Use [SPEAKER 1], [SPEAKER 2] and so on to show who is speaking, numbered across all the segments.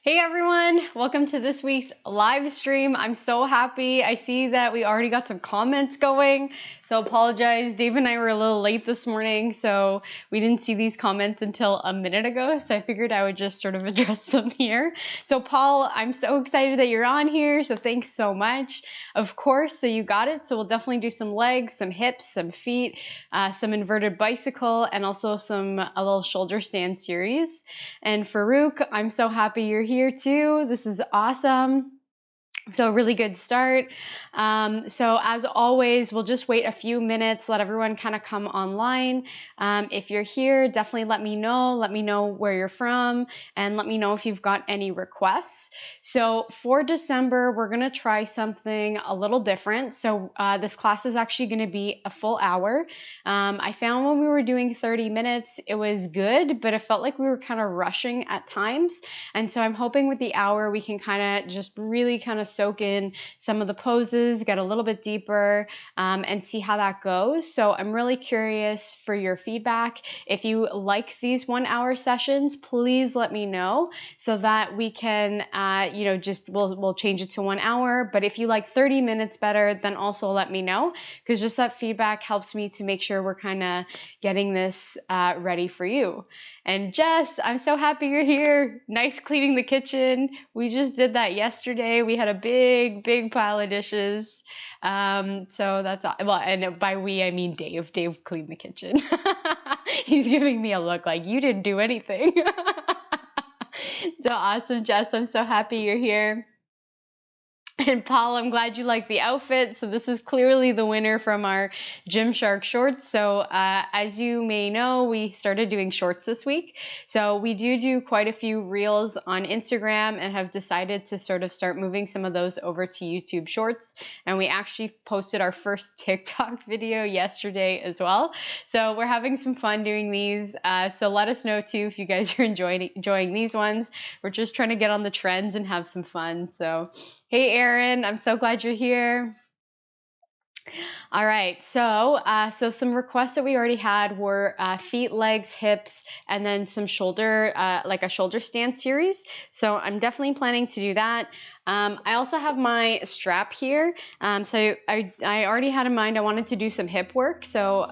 [SPEAKER 1] Hey everyone, welcome to this week's live stream. I'm so happy. I see that we already got some comments going, so apologize. Dave and I were a little late this morning, so we didn't see these comments until a minute ago, so I figured I would just sort of address them here. So Paul, I'm so excited that you're on here, so thanks so much. Of course, so you got it, so we'll definitely do some legs, some hips, some feet, some inverted bicycle, and also a little shoulder stand series. And Farouk, I'm so happy you're here too. This is awesome. So really good start. So as always, we'll just wait a few minutes, let everyone kind of come online. If you're here, definitely let me know where you're from, and let me know if you've got any requests. So for December, we're gonna try something a little different. So this class is actually gonna be a full hour. I found when we were doing 30 minutes, it was good, but it felt like we were kind of rushing at times. And so I'm hoping with the hour, we can kind of just really kind of soak in some of the poses, get a little bit deeper, and see how that goes. So I'm really curious for your feedback. If you like these 1 hour sessions, please let me know so that we can, we'll change it to 1 hour. But if you like 30 minutes better, then also let me know, because just that feedback helps me to make sure we're kind of getting this ready for you. And Jess, I'm so happy you're here. Nice cleaning the kitchen. We just did that yesterday. We had a big pile of dishes. So that's, well, and by we, I mean Dave. Dave cleaned the kitchen. He's giving me a look like you didn't do anything. So awesome, Jess. I'm so happy you're here. And Paul, I'm glad you like the outfit. So this is clearly the winner from our Gymshark shorts. So as you may know, we started doing shorts this week. So we do quite a few reels on Instagram and have decided to sort of start moving some of those over to YouTube shorts. And we actually posted our first TikTok video yesterday as well. So we're having some fun doing these. So let us know too if you guys are enjoying these ones. We're just trying to get on the trends and have some fun. So hey, Erin, I'm so glad you're here. All right, so some requests that we already had were feet, legs, hips, and then some shoulder, like a shoulder stand series. So I'm definitely planning to do that. I also have my strap here. So I already had in mind I wanted to do some hip work. So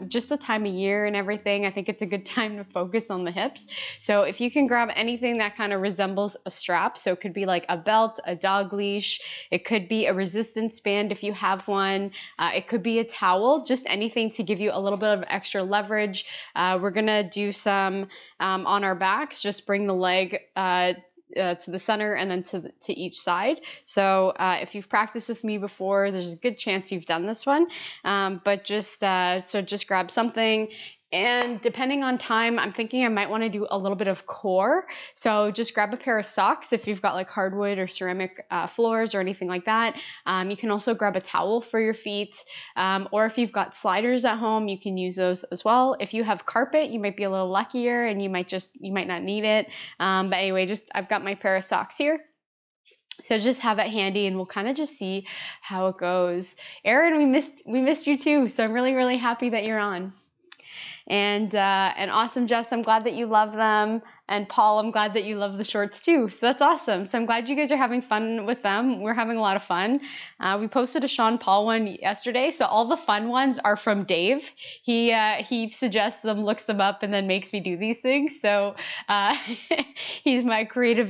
[SPEAKER 1] just the time of year and everything, I think it's a good time to focus on the hips. So if you can grab anything that kind of resembles a strap, so it could be like a belt, a dog leash, it could be a resistance band if you have one. It could be a towel, just anything to give you a little bit of extra leverage. We're gonna do some on our backs, just bring the leg to the center and then to each side. So if you've practiced with me before, there's a good chance you've done this one. But just grab something. And depending on time, I'm thinking I might want to do a little bit of core. So just grab a pair of socks if you've got like hardwood or ceramic floors or anything like that. You can also grab a towel for your feet. Or if you've got sliders at home, you can use those as well. If you have carpet, you might be a little luckier and you might not need it. But anyway, I've got my pair of socks here. So just have it handy and we'll kind of just see how it goes. Erin, we missed you too. So I'm really happy that you're on. And awesome, Jess, I'm glad that you love them. And Paul, I'm glad that you love the shorts too. So that's awesome. So I'm glad you guys are having fun with them. We're having a lot of fun. We posted a Sean Paul one yesterday. So all the fun ones are from Dave. He suggests them, looks them up, and then makes me do these things. So he's my creative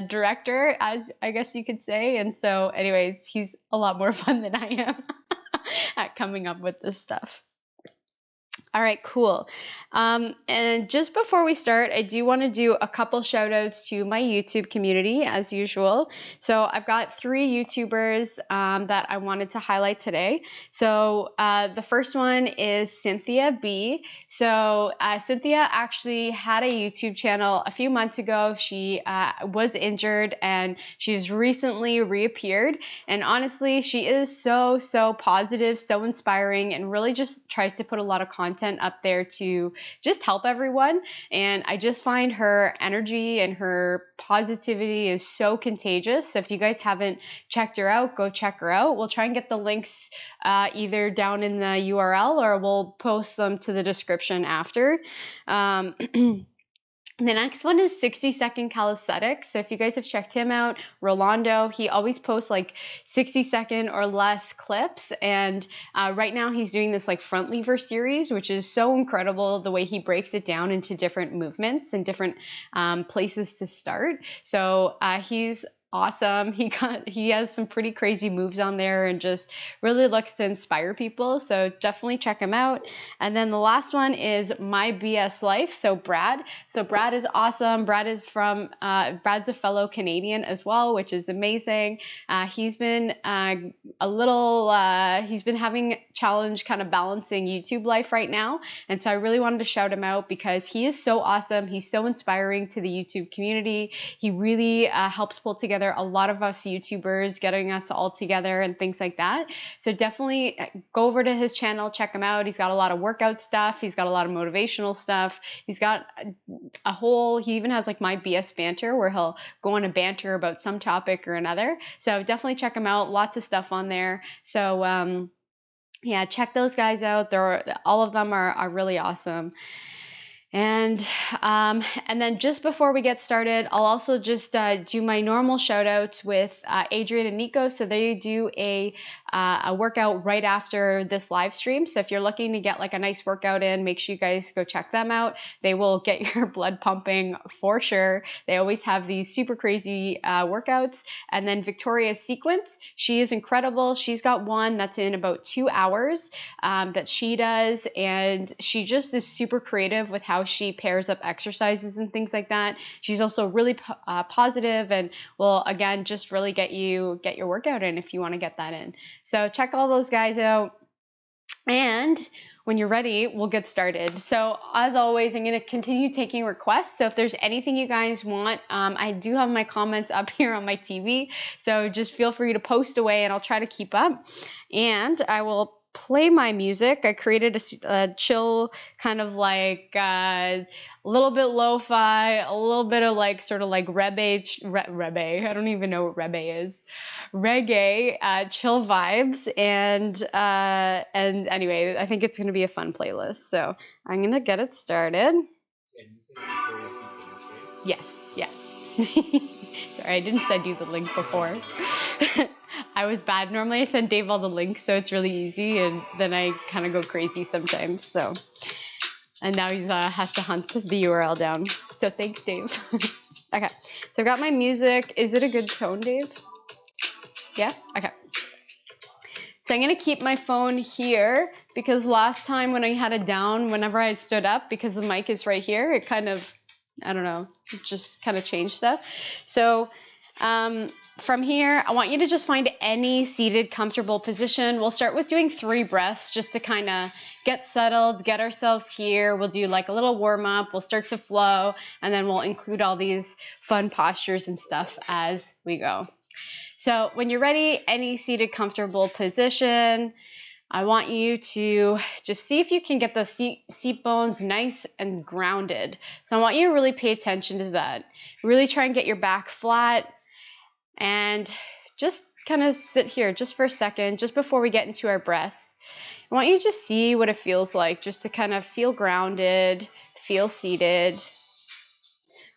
[SPEAKER 1] director, as I guess you could say. And so anyways, he's a lot more fun than I am at coming up with this stuff. All right, cool. And just before we start, I do want to do a couple shout outs to my YouTube community as usual. So I've got 3 YouTubers that I wanted to highlight today. So the first one is Cynthia B. So Cynthia actually had a YouTube channel a few months ago. She was injured and she's recently reappeared. And honestly, she is so positive, so inspiring, and really just tries to put a lot of content up there to just help everyone. And I just find her energy and her positivity is so contagious. So if you guys haven't checked her out, go check her out. We'll try and get the links either down in the URL or we'll post them to the description after. The next one is 60-second calisthenics. So if you guys have checked him out, Rolando, he always posts like 60-second or less clips. And right now he's doing this like front lever series, which is so incredible the way he breaks it down into different movements and different places to start. So he's awesome. He has some pretty crazy moves on there and just really looks to inspire people. So definitely check him out. And then the last one is My BS Life. So Brad is awesome. Brad's a fellow Canadian as well, which is amazing. He's been he's been having challenge kind of balancing YouTube life right now. And so I really wanted to shout him out because he is so awesome. He's so inspiring to the YouTube community. He really helps pull together a lot of us YouTubers, getting us all together and things like that. So definitely go over to his channel, check him out. He's got a lot of workout stuff. He's got a lot of motivational stuff. He's got he even has like My BS Banter where he'll go on a banter about some topic or another. So definitely check him out. Lots of stuff on there. So yeah, check those guys out. All of them are really awesome. And then just before we get started, I'll also just do my normal shout outs with Adrian and Nico. So they do a workout right after this live stream. So if you're looking to get like a nice workout in, make sure you guys go check them out. They will get your blood pumping for sure. They always have these super crazy workouts. And then Victoria's Sequence, she is incredible. She's got one that's in about 2 hours that she does. And she just is super creative with how she pairs up exercises and things like that. She's also really positive and will again just really get your workout in if you want to get that in. So check all those guys out. And when you're ready, we'll get started. So as always, I'm going to continue taking requests. So if there's anything you guys want, I do have my comments up here on my TV. So just feel free to post away and I'll try to keep up. And I will play my music. I created a chill kind of like a little bit lo-fi, a little bit of like sort of like reggae. I don't even know what reggae is. Reggae, chill vibes, and anyway, I think it's gonna be a fun playlist. So I'm gonna get it started. And you said Victoria's Secret, right? Yes, yeah. Sorry, I didn't send you the link before. I was bad. Normally I send Dave all the links, so it's really easy, and then I kind of go crazy sometimes. So, and now he has to hunt the URL down. So thanks, Dave. Okay, so I've got my music. Is it a good tone, Dave? Yeah? Okay. So I'm gonna keep my phone here because last time when I had it down, whenever I stood up, because the mic is right here, it kind of, I don't know, it just kind of changed stuff. So from here, I want you to just find any seated, comfortable position. We'll start with doing 3 breaths just to kind of get settled, get ourselves here. We'll do like a little warm up. We'll start to flow, and then we'll include all these fun postures and stuff as we go. So when you're ready, any seated, comfortable position, I want you to just see if you can get the seat bones nice and grounded. So I want you to really pay attention to that. Really try and get your back flat. And just kind of sit here just for a second, just before we get into our breaths. I want you to just see what it feels like, just to kind of feel grounded, feel seated.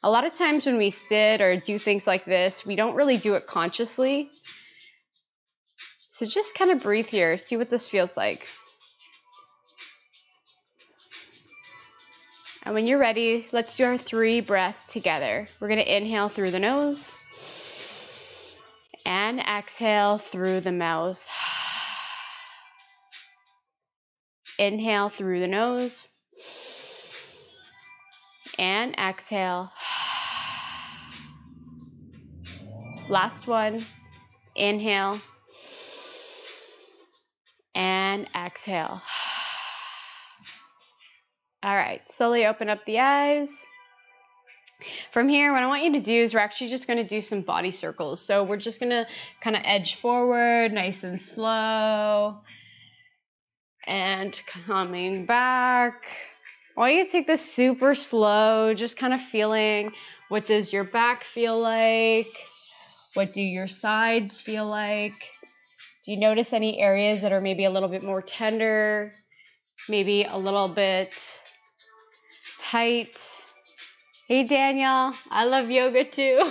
[SPEAKER 1] A lot of times when we sit or do things like this, we don't really do it consciously. So just kind of breathe here, see what this feels like. And when you're ready, let's do our 3 breaths together. We're going to inhale through the nose. And exhale through the mouth. Inhale through the nose. And exhale. Last one. Inhale. And exhale. All right, slowly open up the eyes. From here, what I want you to do is we're actually just going to do some body circles. So we're just going to kind of edge forward, nice and slow. And coming back. I want you to take this super slow, just kind of feeling, what does your back feel like? What do your sides feel like? Do you notice any areas that are maybe a little bit more tender? Maybe a little bit tight? Hey, Daniel. I love yoga too.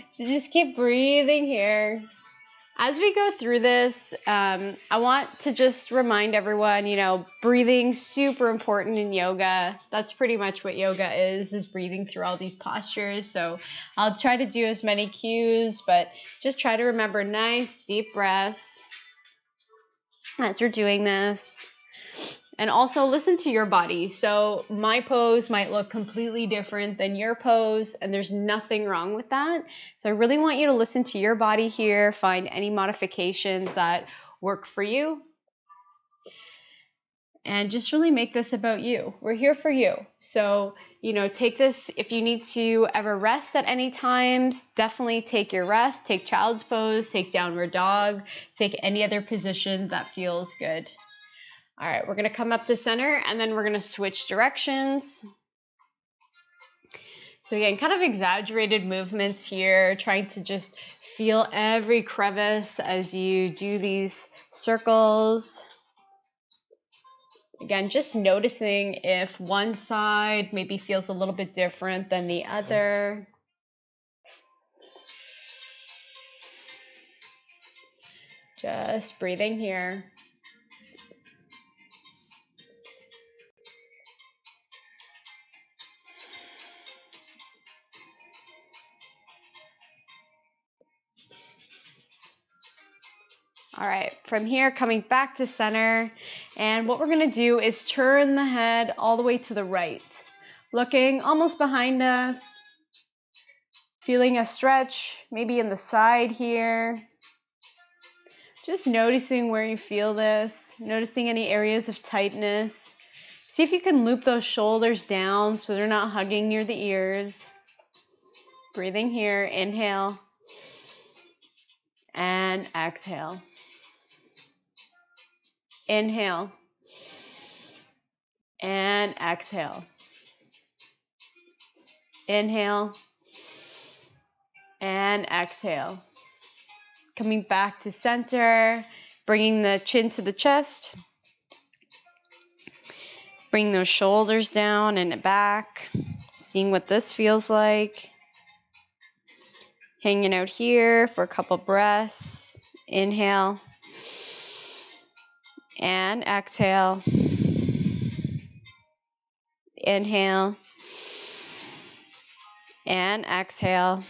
[SPEAKER 1] So just keep breathing here. As we go through this, I want to just remind everyone, you know, breathing super important in yoga. That's pretty much what yoga is breathing through all these postures. So I'll try to do as many cues, but just try to remember nice deep breaths as we're doing this. And also listen to your body. So my pose might look completely different than your pose, and there's nothing wrong with that. So I really want you to listen to your body here, find any modifications that work for you, and just really make this about you. We're here for you. So, you know, take this, if you need to ever rest at any times, definitely take your rest, take child's pose, take downward dog, take any other position that feels good. All right, we're gonna come up to center and then we're gonna switch directions. So again, kind of exaggerated movements here, trying to just feel every crevice as you do these circles. Again, just noticing if one side maybe feels a little bit different than the other. Just breathing here. All right, from here, coming back to center. And what we're gonna do is turn the head all the way to the right, looking almost behind us, feeling a stretch, maybe in the side here. Just noticing where you feel this, noticing any areas of tightness. See if you can loop those shoulders down so they're not hugging near the ears. Breathing here, inhale and exhale. Inhale and exhale. Inhale and exhale. Coming back to center, bringing the chin to the chest. Bring those shoulders down and back. Seeing what this feels like. Hanging out here for a couple breaths. Inhale and exhale. Inhale and exhale.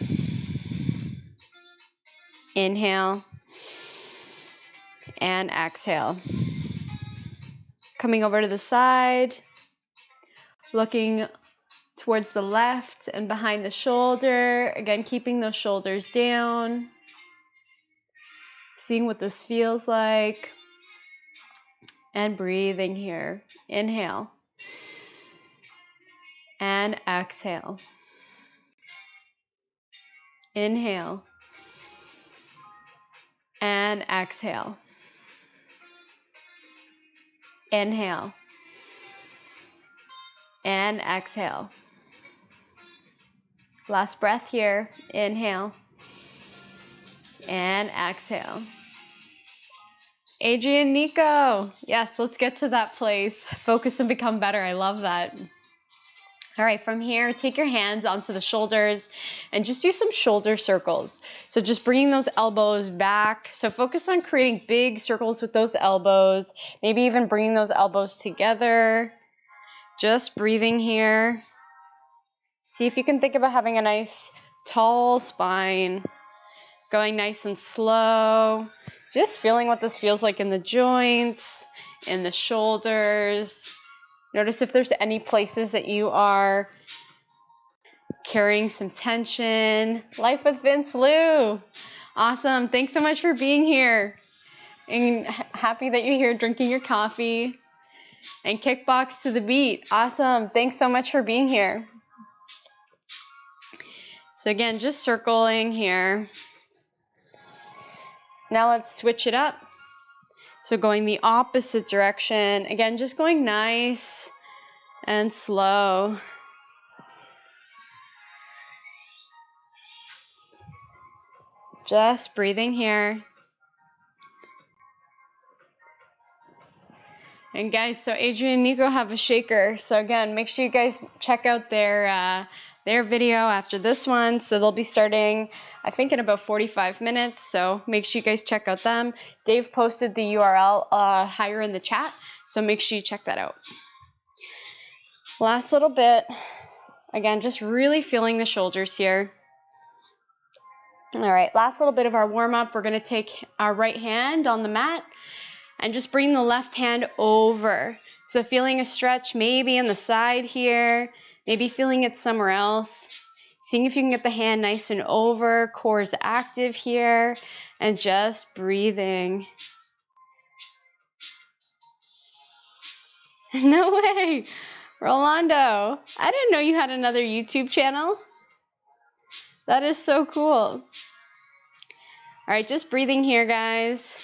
[SPEAKER 1] Inhale and exhale. Coming over to the side, looking towards the left and behind the shoulder. Again, keeping those shoulders down. Seeing what this feels like. And breathing here. Inhale and exhale. Inhale and exhale. Inhale and exhale. Last breath here. Inhale and exhale. Adrian, Nico. Yes, let's get to that place. Focus and become better. I love that. All right, from here, take your hands onto the shoulders and just do some shoulder circles. So just bringing those elbows back. So focus on creating big circles with those elbows, maybe even bringing those elbows together. Just breathing here. See if you can think about having a nice tall spine, going nice and slow. Just feeling what this feels like in the joints, in the shoulders. Notice if there's any places that you are carrying some tension. Life with Vince Lou. Awesome. Thanks so much for being here. And happy that you're here drinking your coffee and kickbox to the beat. Awesome. Thanks so much for being here. So again, just circling here. Now let's switch it up. So going the opposite direction. Again, just going nice and slow. Just breathing here. And guys, so Adrian and Nico have a shaker. So again, make sure you guys check out their video after this one. So they'll be starting, I think, in about 45 minutes. So make sure you guys check out them. Dave posted the URL higher in the chat. So make sure you check that out. Last little bit. Again, just really feeling the shoulders here. All right, last little bit of our warm up. We're gonna take our right hand on the mat and just bring the left hand over. So feeling a stretch maybe in the side here, maybe feeling it somewhere else. Seeing if you can get the hand nice and over, core is active here, and just breathing. No way, Rolando. I didn't know you had another YouTube channel. That is so cool. All right, just breathing here, guys.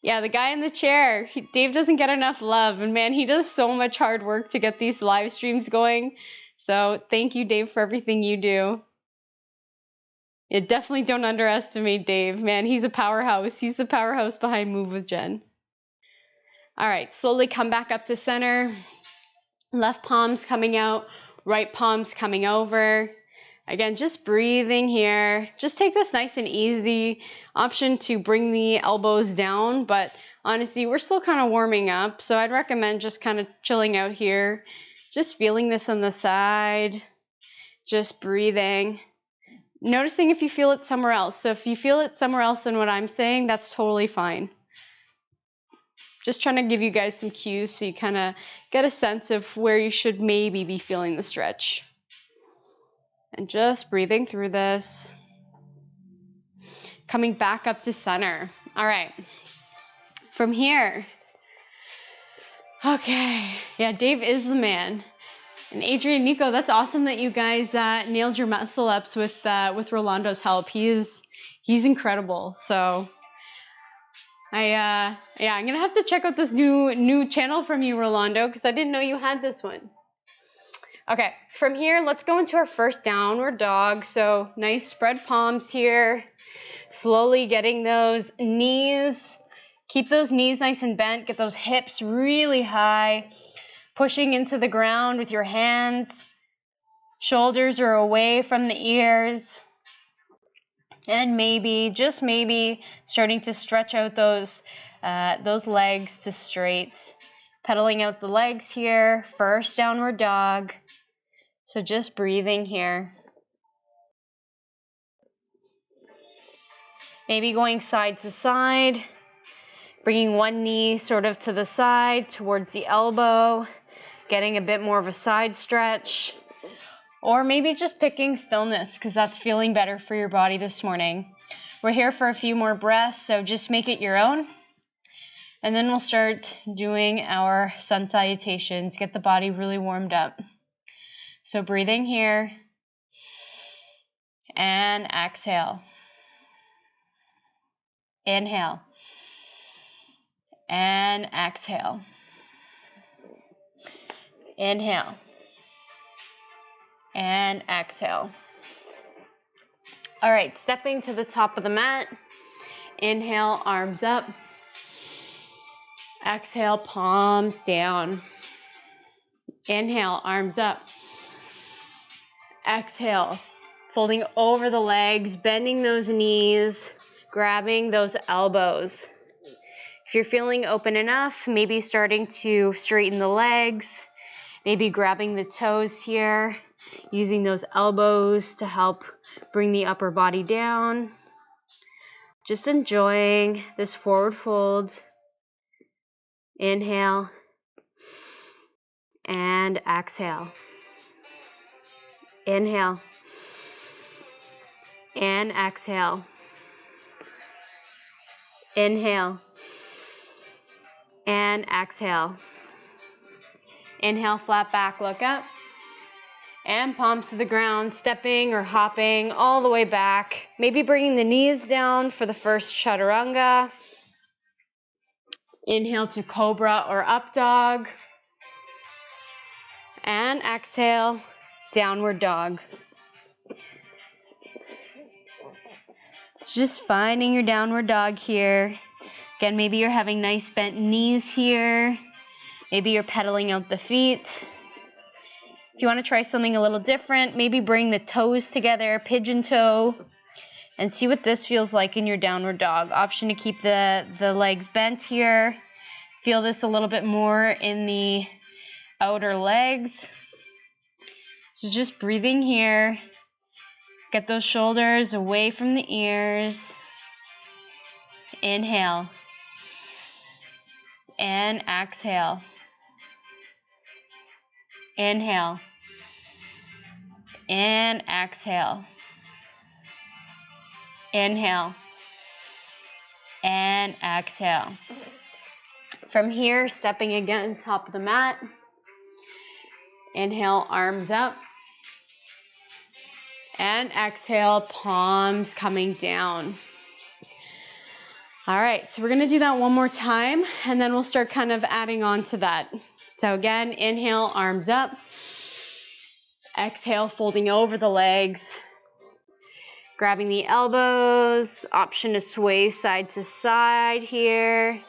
[SPEAKER 1] Yeah, the guy in the chair, Dave doesn't get enough love, and man, he does so much hard work to get these live streams going. So thank you, Dave, for everything you do. Yeah, definitely don't underestimate Dave, man. He's a powerhouse. He's the powerhouse behind Move with Jen. All right, slowly come back up to center. Left palm's coming out, right palm's coming over. Again, just breathing here. Just take this nice and easy option to bring the elbows down, but honestly, we're still kind of warming up, so I'd recommend just kind of chilling out here. Just feeling this on the side, just breathing. Noticing if you feel it somewhere else. So if you feel it somewhere else than what I'm saying, that's totally fine. Just trying to give you guys some cues so you kind of get a sense of where you should maybe be feeling the stretch. And just breathing through this. Coming back up to center. All right. From here. Okay. Yeah, Dave is the man. And Adrian, Nico, that's awesome that you guys nailed your muscle ups with Rolando's help. He's incredible. So I'm gonna have to check out this new channel from you, Rolando, because I didn't know you had this one. Okay, from here, let's go into our first downward dog. So nice spread palms here. Slowly getting those knees, keep those knees nice and bent, get those hips really high, pushing into the ground with your hands. Shoulders are away from the ears. And maybe, just maybe, starting to stretch out those legs to straight. Pedaling out the legs here, first downward dog. So just breathing here. Maybe going side to side, bringing one knee sort of to the side towards the elbow, getting a bit more of a side stretch. Or maybe just picking stillness because that's feeling better for your body this morning. We're here for a few more breaths, so just make it your own. And then we'll start doing our sun salutations, get the body really warmed up. So breathing here and exhale. Inhale and exhale. Inhale and exhale. All right, stepping to the top of the mat. Inhale, arms up. Exhale, palms down. Inhale, arms up. Exhale, folding over the legs, bending those knees, grabbing those elbows. If you're feeling open enough, maybe starting to straighten the legs, maybe grabbing the toes here, using those elbows to help bring the upper body down. Just enjoying this forward fold. Inhale and exhale. Inhale and exhale. Inhale and exhale. Inhale, flat back, look up. And palms to the ground, stepping or hopping all the way back. Maybe bringing the knees down for the first chaturanga. Inhale to cobra or up dog. And exhale, downward dog. Just finding your downward dog here. Again, maybe you're having nice bent knees here. Maybe you're pedaling out the feet. If you want to try something a little different, maybe bring the toes together, pigeon toe, and see what this feels like in your downward dog. Option to keep the legs bent here. Feel this a little bit more in the outer legs. So just breathing here. Get those shoulders away from the ears. Inhale. And exhale. Inhale. And exhale. Inhale. And exhale. From here, stepping again, top of the mat. Inhale, arms up. And exhale, palms coming down. All right, so we're gonna do that one more time, and then we'll start kind of adding on to that. So again, inhale, arms up. Exhale, folding over the legs. Grabbing the elbows, option to sway side to side here.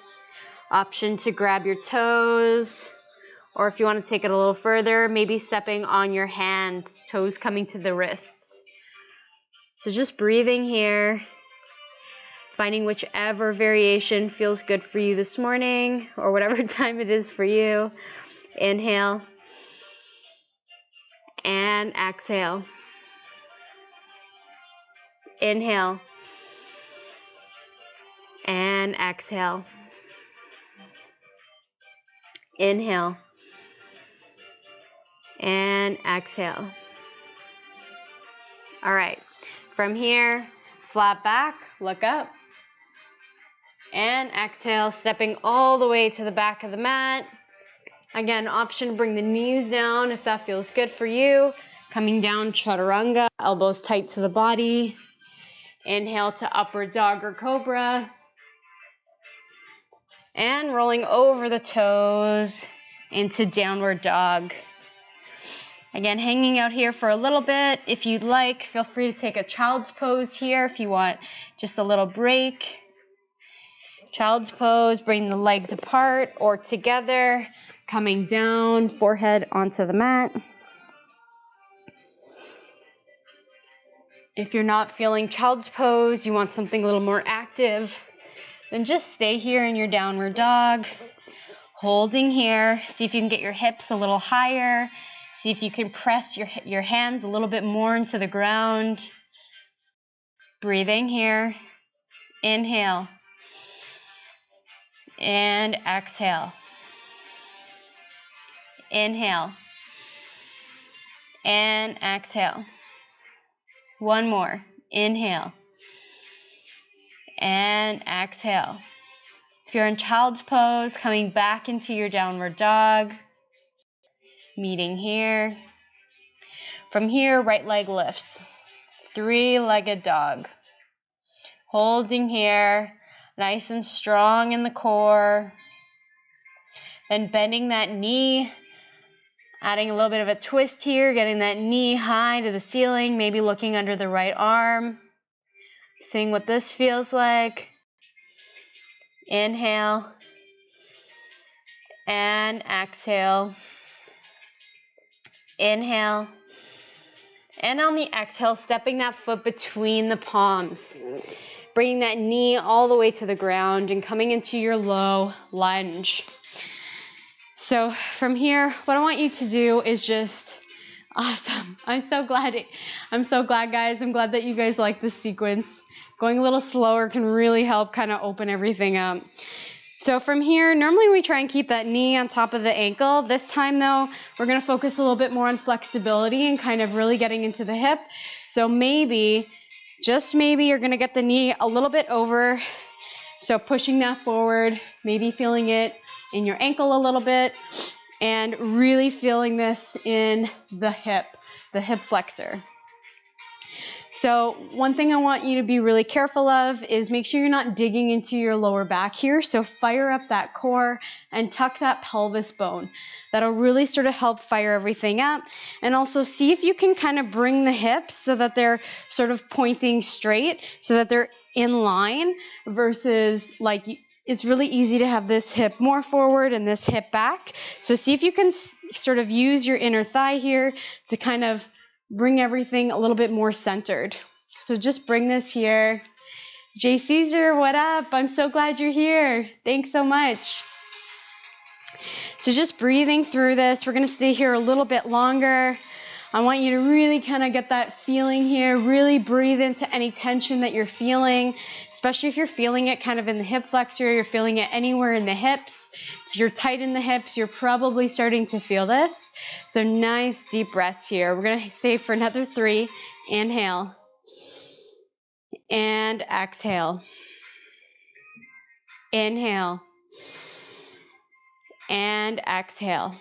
[SPEAKER 1] Option to grab your toes, or if you want to take it a little further, maybe stepping on your hands, toes coming to the wrists. So just breathing here, finding whichever variation feels good for you this morning, or whatever time it is for you. Inhale and exhale. Inhale and exhale. Inhale and exhale. All right, from here, flat back, look up, and exhale, stepping all the way to the back of the mat. Again, option to bring the knees down if that feels good for you. Coming down, chaturanga, elbows tight to the body. Inhale to upward dog or cobra. And rolling over the toes into downward dog. Again, hanging out here for a little bit. If you'd like, feel free to take a child's pose here if you want just a little break. Child's pose, bring the legs apart or together, coming down, forehead onto the mat. If you're not feeling child's pose, you want something a little more active, then just stay here in your downward dog, holding here. See if you can get your hips a little higher. See if you can press your hands a little bit more into the ground. Breathing here. Inhale. And exhale. Inhale. And exhale. One more. Inhale. And exhale. If you're in child's pose, coming back into your downward dog. Meeting here. From here, right leg lifts. Three-legged dog. Holding here, nice and strong in the core. Then bending that knee, adding a little bit of a twist here, getting that knee high to the ceiling, maybe looking under the right arm. Seeing what this feels like. Inhale. And exhale. Inhale. And on the exhale, stepping that foot between the palms. Bringing that knee all the way to the ground and coming into your low lunge. So from here, what I want you to do is just, awesome. I'm so glad, guys. I'm glad that you guys like this sequence. Going a little slower can really help kind of open everything up. So from here, normally we try and keep that knee on top of the ankle. This time though, we're gonna focus a little bit more on flexibility and kind of really getting into the hip. So maybe, just maybe, you're gonna get the knee a little bit over. So pushing that forward, maybe feeling it in your ankle a little bit, and really feeling this in the hip flexor. So one thing I want you to be really careful of is make sure you're not digging into your lower back here. So fire up that core and tuck that pelvis bone. That'll really sort of help fire everything up. And also see if you can kind of bring the hips so that they're sort of pointing straight, so that they're in line versus like it's really easy to have this hip more forward and this hip back. So see if you can sort of use your inner thigh here to kind of bring everything a little bit more centered. So just bring this here. Jay Caesar, what up? I'm so glad you're here. Thanks so much. So just breathing through this. We're gonna stay here a little bit longer. I want you to really kind of get that feeling here, really breathe into any tension that you're feeling, especially if you're feeling it kind of in the hip flexor, you're feeling it anywhere in the hips. If you're tight in the hips, you're probably starting to feel this. So nice deep breaths here. We're gonna stay for another 3. Inhale and exhale. Inhale and exhale.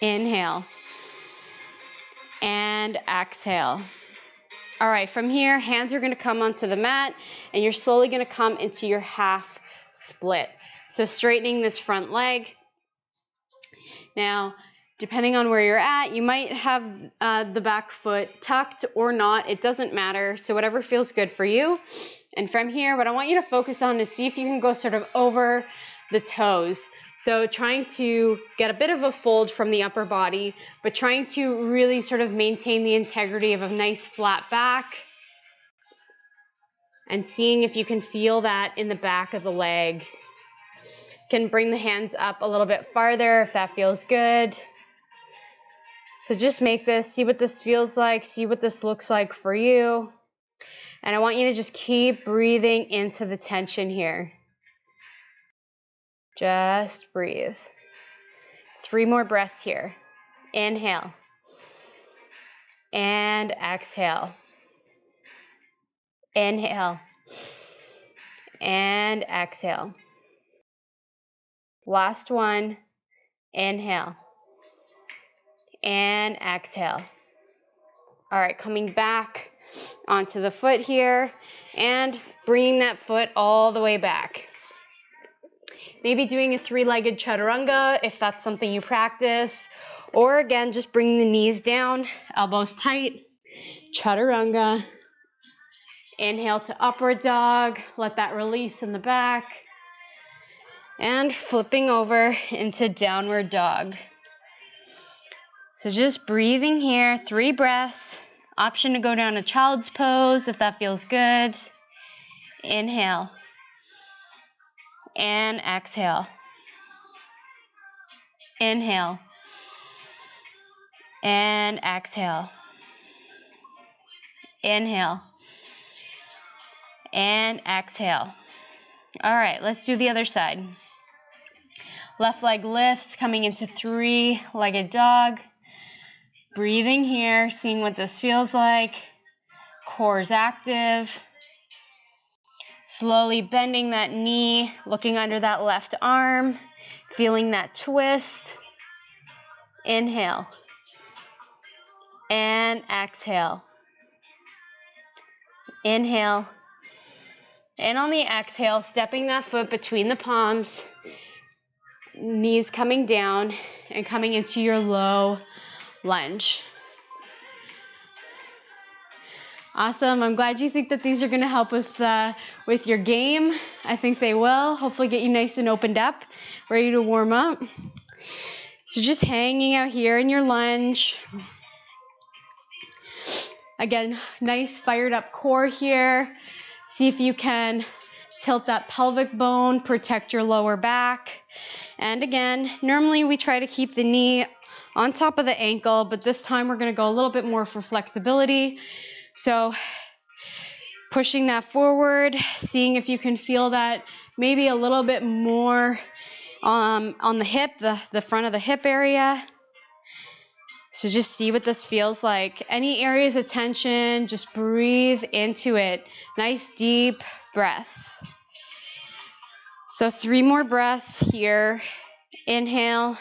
[SPEAKER 1] Inhale and exhale. All right, from here, hands are gonna come onto the mat and you're slowly gonna come into your half split. So straightening this front leg. Now, depending on where you're at, you might have the back foot tucked or not, it doesn't matter. So whatever feels good for you. And from here, what I want you to focus on is see if you can go sort of over the toes. So trying to get a bit of a fold from the upper body, but trying to really sort of maintain the integrity of a nice flat back. And seeing if you can feel that in the back of the leg. Can bring the hands up a little bit farther if that feels good. So just make this, see what this feels like, see what this looks like for you. And I want you to just keep breathing into the tension here. Just breathe. 3 more breaths here. Inhale. And exhale. Inhale. And exhale. Last one. Inhale. And exhale. All right, coming back onto the foot here and bringing that foot all the way back. Maybe doing a 3-legged chaturanga if that's something you practice. Or again, just bringing the knees down, elbows tight, chaturanga. Inhale to upward dog, let that release in the back. And flipping over into downward dog. So just breathing here, 3 breaths. Option to go down to child's pose if that feels good. Inhale. And exhale. Inhale. And exhale. Inhale. And exhale. All right, let's do the other side. Left leg lifts, coming into 3-legged dog. Breathing here, seeing what this feels like. Core's active. Slowly bending that knee, looking under that left arm, feeling that twist. Inhale. And exhale. Inhale. And on the exhale, stepping that foot between the palms, knees coming down and coming into your low lunge. Awesome. I'm glad you think that these are going to help with your game. I think they will. Hopefully get you nice and opened up, ready to warm up. So just hanging out here in your lunge. Again, nice fired up core here. See if you can tilt that pelvic bone, protect your lower back. And again, normally we try to keep the knee on top of the ankle, but this time we're going to go a little bit more for flexibility. So pushing that forward, seeing if you can feel that maybe a little bit more on the hip, the front of the hip area. So just see what this feels like. Any areas of tension, just breathe into it. Nice deep breaths. So 3 more breaths here. Inhale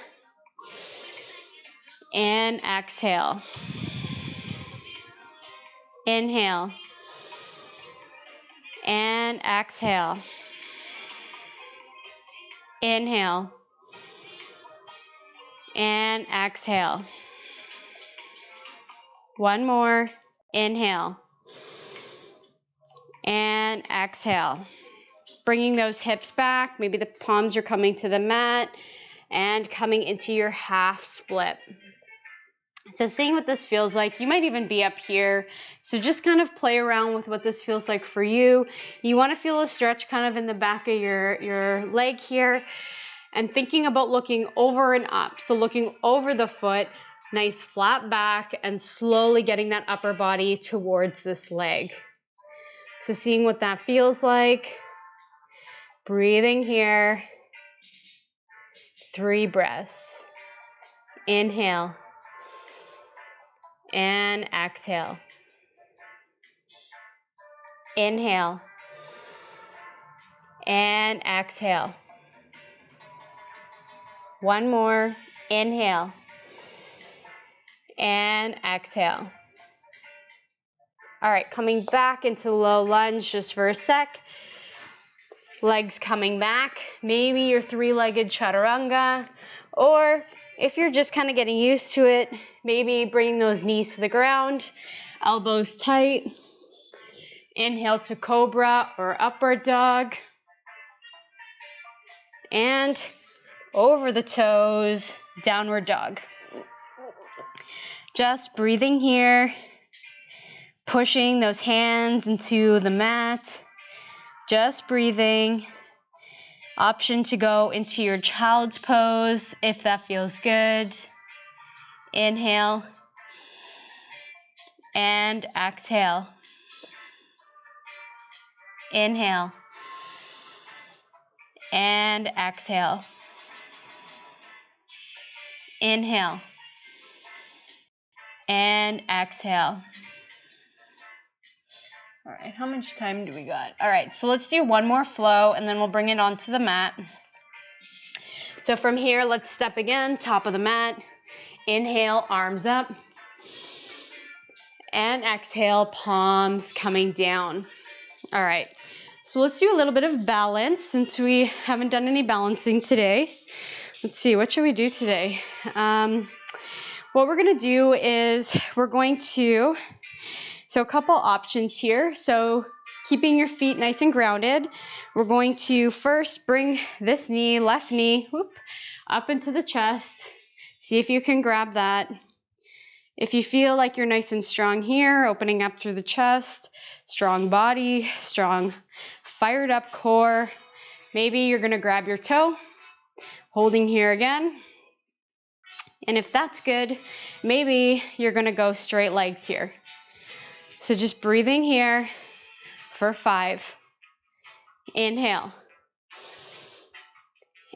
[SPEAKER 1] and exhale. Inhale and exhale. Inhale and exhale. One more. Inhale and exhale. bringing those hips back. Maybe the palms are coming to the mat and coming into your half split. So seeing what this feels like, you might even be up here. So just kind of play around with what this feels like for you. You want to feel a stretch kind of in the back of your leg here, and thinking about looking over and up. So looking over the foot, nice flat back, and slowly getting that upper body towards this leg. So seeing what that feels like. Breathing here. 3 breaths. Inhale. And exhale. Inhale. And exhale. One more. Inhale. And exhale. All right, coming back into low lunge just for a sec. Legs coming back. Maybe your 3-legged chaturanga, or if you're just kind of getting used to it, maybe bringing those knees to the ground, elbows tight. Inhale to cobra or upward dog. And over the toes, downward dog. Just breathing here, pushing those hands into the mat. Just breathing. Option to go into your child's pose if that feels good. Inhale and exhale. Inhale and exhale. Inhale and exhale. All right, how much time do we got? All right, so let's do one more flow and then we'll bring it onto the mat. So from here, let's step again, top of the mat. Inhale, arms up. And exhale, palms coming down. All right, so let's do a little bit of balance since we haven't done any balancing today. Let's see, what should we do today? What we're gonna do is so a couple options here. So keeping your feet nice and grounded, we're going to first bring this knee, left knee, up into the chest. See if you can grab that. If you feel like you're nice and strong here, opening up through the chest, strong body, strong fired up core, maybe you're gonna grab your toe, holding here again. And if that's good, maybe you're gonna go straight legs here. So just breathing here for 5. Inhale.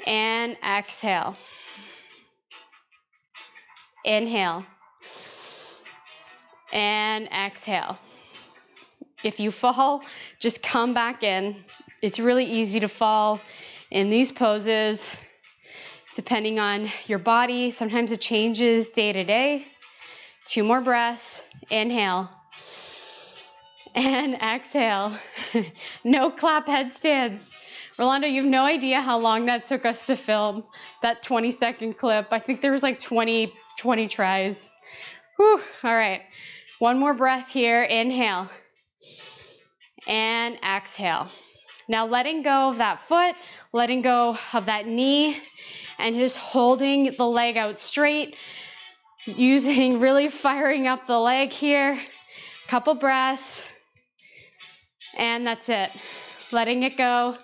[SPEAKER 1] And exhale. Inhale. And exhale. If you fall, just come back in. It's really easy to fall in these poses, depending on your body. Sometimes it changes day to day. 2 more breaths. Inhale. And exhale. No clap headstands. Rolando, you have no idea how long that took us to film that 20-second clip. I think there was like 20 tries. Whew. All right. One more breath here. Inhale. And exhale. Now letting go of that foot, letting go of that knee, and just holding the leg out straight, really firing up the leg here. Couple breaths. And that's it. Letting it go.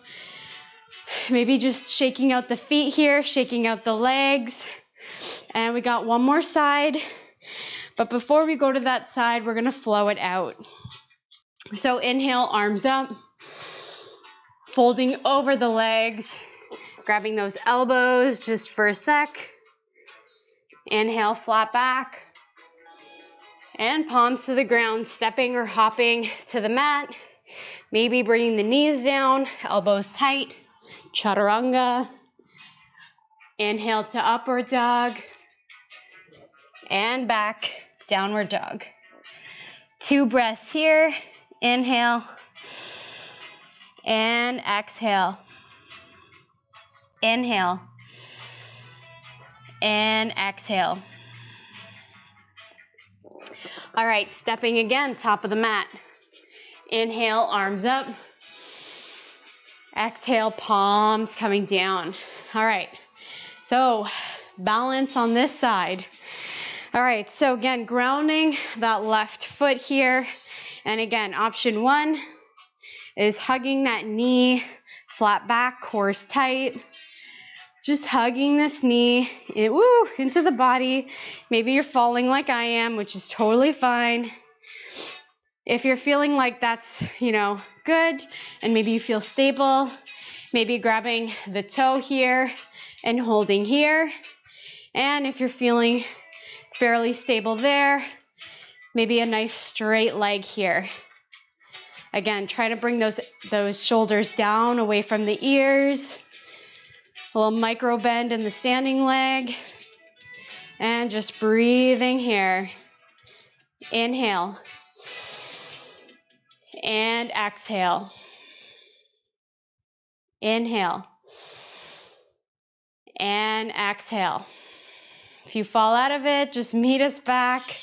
[SPEAKER 1] Maybe just shaking out the feet here, shaking out the legs. And we got one more side. But before we go to that side, we're gonna flow it out. So inhale, arms up. Folding over the legs. Grabbing those elbows just for a sec. Inhale, flat back. And palms to the ground, stepping or hopping to the mat. Maybe bringing the knees down, elbows tight, chaturanga. Inhale to upward dog. And back, downward dog. 2 breaths here. Inhale. And exhale. Inhale. And exhale. All right, stepping again, top of the mat. Inhale, arms up. Exhale, palms coming down. All right, so balance on this side. All right, so again, grounding that left foot here. And again, option one is hugging that knee, flat back, core's tight. Just hugging this knee into the body. Maybe you're falling like I am, which is totally fine. If you're feeling like that's, good, and maybe you feel stable, maybe grabbing the toe here and holding here. And if you're feeling fairly stable there, maybe a nice straight leg here. Again, try to bring those shoulders down away from the ears. A little micro bend in the standing leg. And just breathing here. Inhale. And exhale. Inhale. And exhale. If you fall out of it, just meet us back.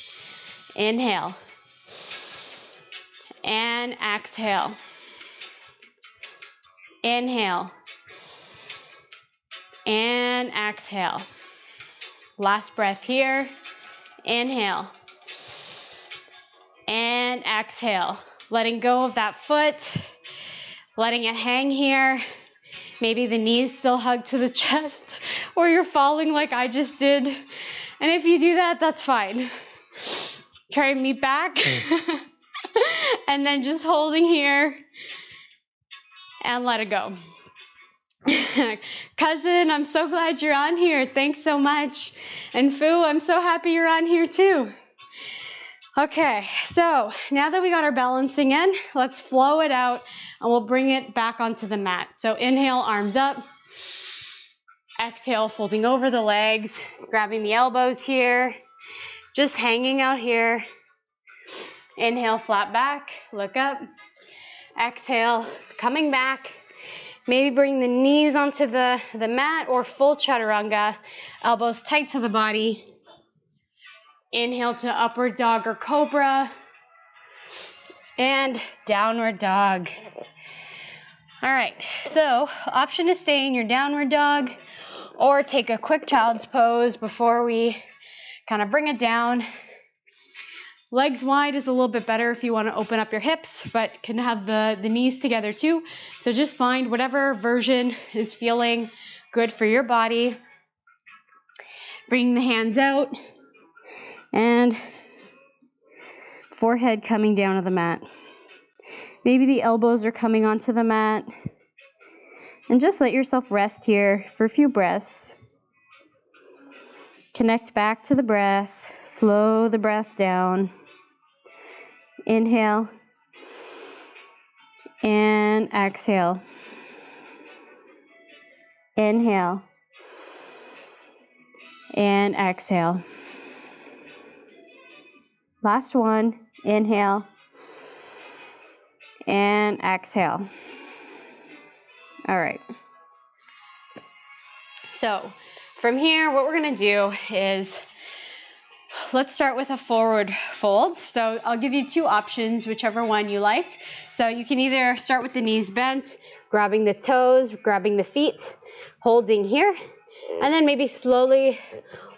[SPEAKER 1] Inhale. And exhale. Inhale. And exhale. Last breath here. Inhale. And exhale. Letting go of that foot. Letting it hang here. Maybe the knees still hug to the chest, or you're falling like I just did. And if you do that, that's fine. Try and meet back. And then just holding here. And let it go. Cousin, I'm so glad you're on here. Thanks so much. And Fu, I'm so happy you're on here too. Okay, so now that we got our balancing in, let's flow it out and we'll bring it back onto the mat. So inhale, arms up. Exhale, folding over the legs, grabbing the elbows here, just hanging out here. Inhale, flat back, look up. Exhale, coming back. Maybe bring the knees onto the mat or full chaturanga, elbows tight to the body. Inhale to upward dog or cobra. And downward dog. All right, so option to stay in your downward dog or take a quick child's pose before we kind of bring it down. Legs wide is a little bit better if you want to open up your hips, but can have the knees together too. So just find whatever version is feeling good for your body. Bring the hands out and forehead coming down to the mat. Maybe the elbows are coming onto the mat. And just let yourself rest here for a few breaths. Connect back to the breath. Slow the breath down. Inhale. And exhale. Inhale. And exhale. Last one. Inhale. And exhale. All right. So from here, what we're going to do is let's start with a forward fold. So I'll give you two options, whichever one you like. So you can either start with the knees bent, grabbing the toes, grabbing the feet, holding here, and then maybe slowly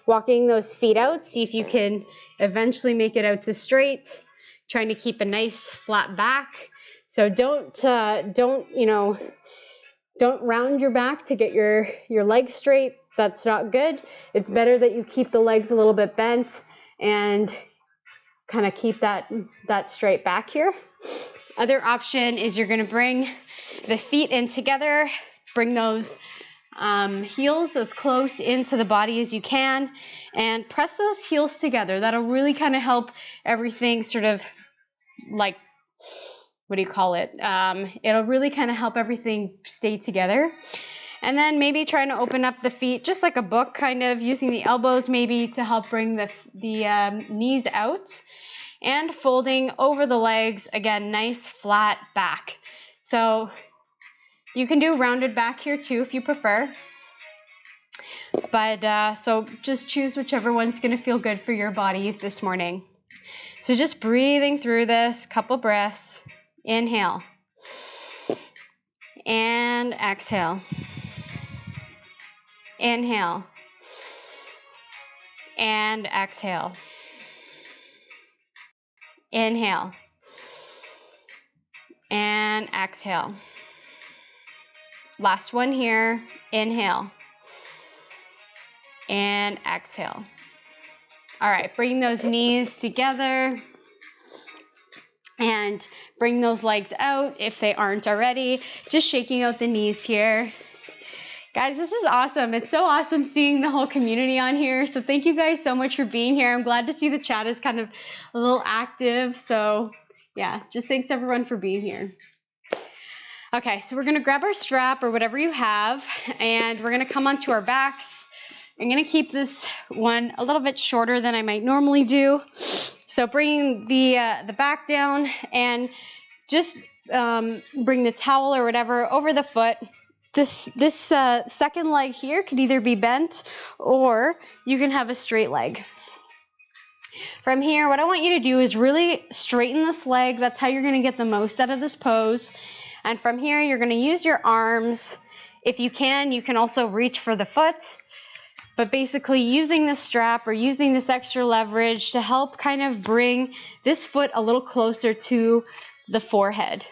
[SPEAKER 1] walking those feet out. See if you can eventually make it out to straight, trying to keep a nice flat back. So don't round your back to get your legs straight. That's not good. It's better that you keep the legs a little bit bent and kind of keep that straight back here. Other option is you're going to bring the feet in together, bring those heels as close into the body as you can, and press those heels together. That'll really kind of help everything sort of like, what do you call it? It'll really kind of help everything stay together. And then maybe trying to open up the feet, just like a book, kind of using the elbows maybe to help bring the knees out. And folding over the legs, again, nice flat back. So you can do rounded back here too if you prefer. But so just choose whichever one's gonna feel good for your body this morning. So just breathing through this, couple breaths. Inhale. and exhale. Inhale and exhale. Inhale and exhale. Last one here. Inhale and exhale. All right, bring those knees together and bring those legs out if they aren't already. Just shaking out the knees here. Guys, this is awesome. It's so awesome seeing the whole community on here. So thank you guys so much for being here. I'm glad to see the chat is kind of a little active. So yeah, just thanks everyone for being here. Okay, so we're gonna grab our strap or whatever you have, and we're gonna come onto our backs. I'm gonna keep this one a little bit shorter than I might normally do. So bring the back down and just bring the towel or whatever over the foot. This second leg here could either be bent or you can have a straight leg. From here, what I want you to do is really straighten this leg. That's how you're gonna get the most out of this pose. And from here, you're gonna use your arms. If you can also reach for the foot. But basically using this strap or using this extra leverage to help kind of bring this foot a little closer to the forehead.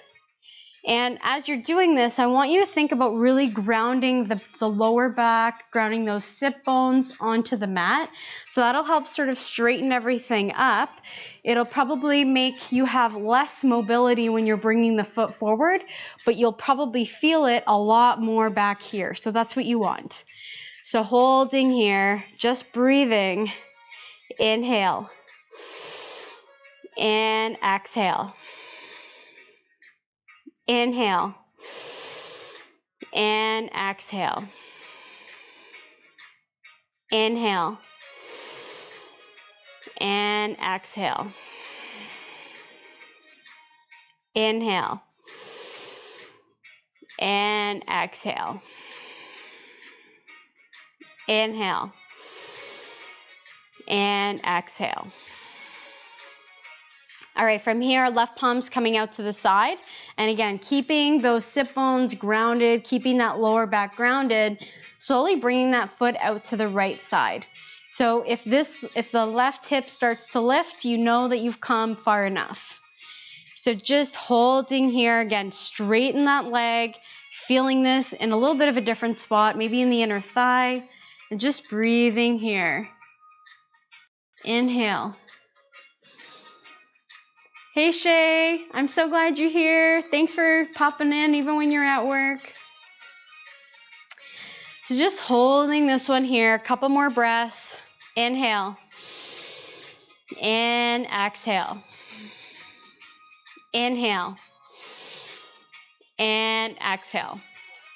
[SPEAKER 1] And as you're doing this, I want you to think about really grounding the lower back, grounding those sit bones onto the mat. So that'll help sort of straighten everything up. It'll probably make you have less mobility when you're bringing the foot forward, but you'll probably feel it a lot more back here. So that's what you want. So holding here, just breathing. Inhale and exhale. Inhale and exhale. Inhale and exhale. Inhale and exhale. Inhale and exhale. All right, from here, left palm's coming out to the side. And again, keeping those sit bones grounded, keeping that lower back grounded, slowly bringing that foot out to the right side. So if the left hip starts to lift, you know that you've come far enough. So just holding here, again, straighten that leg, feeling this in a little bit of a different spot, maybe in the inner thigh, and just breathing here. Inhale. Hey Shay, I'm so glad you're here. Thanks for popping in even when you're at work. So just holding this one here, a couple more breaths. Inhale and exhale. Inhale and exhale.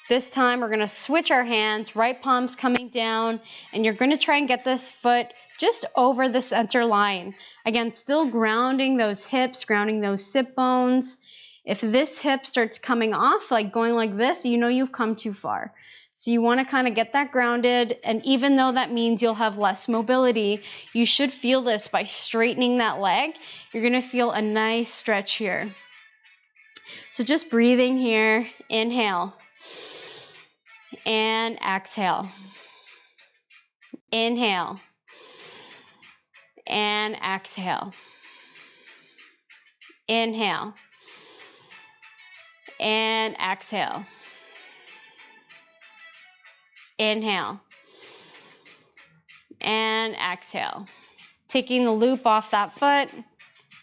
[SPEAKER 1] This time we're gonna switch our hands, right palm's coming down, and you're gonna try and get this foot just over the center line. Again, still grounding those hips, grounding those sit bones. If this hip starts coming off, like going like this, you know you've come too far. So you wanna kind of get that grounded, and even though that means you'll have less mobility, you should feel this by straightening that leg. You're gonna feel a nice stretch here. So just breathing here, inhale and exhale. Inhale and exhale. Inhale and exhale. Inhale and exhale. Taking the loop off that foot.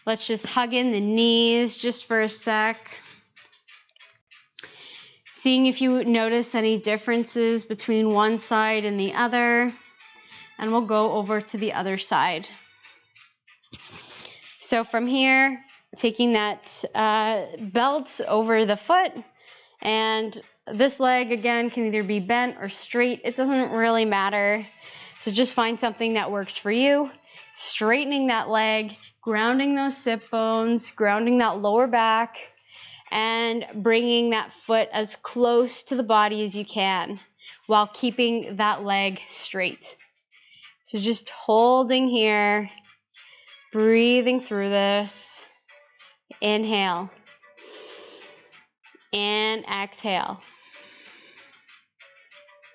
[SPEAKER 1] Let's just hug in the knees just for a sec. Seeing if you notice any differences between one side and the other. And we'll go over to the other side. So from here, taking that belt over the foot, and this leg again can either be bent or straight. It doesn't really matter. So just find something that works for you. Straightening that leg, grounding those sit bones, grounding that lower back, and bringing that foot as close to the body as you can while keeping that leg straight. So just holding here, breathing through this. Inhale. and exhale.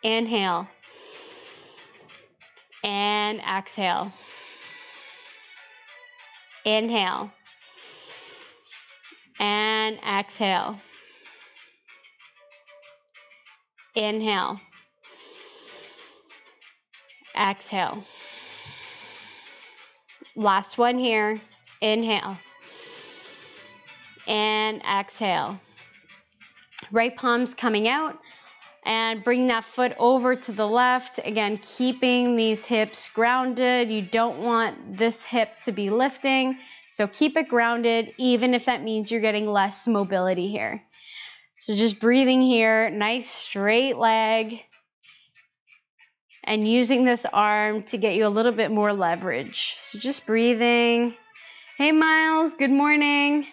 [SPEAKER 1] Inhale and exhale. Inhale and exhale. Inhale. Exhale. Last one here. Inhale and exhale. Right palm's coming out, and bring that foot over to the left. Again, keeping these hips grounded. You don't want this hip to be lifting, so keep it grounded, even if that means you're getting less mobility here. So just breathing here, nice straight leg, and using this arm to get you a little bit more leverage. So just breathing. Hey Miles, good morning.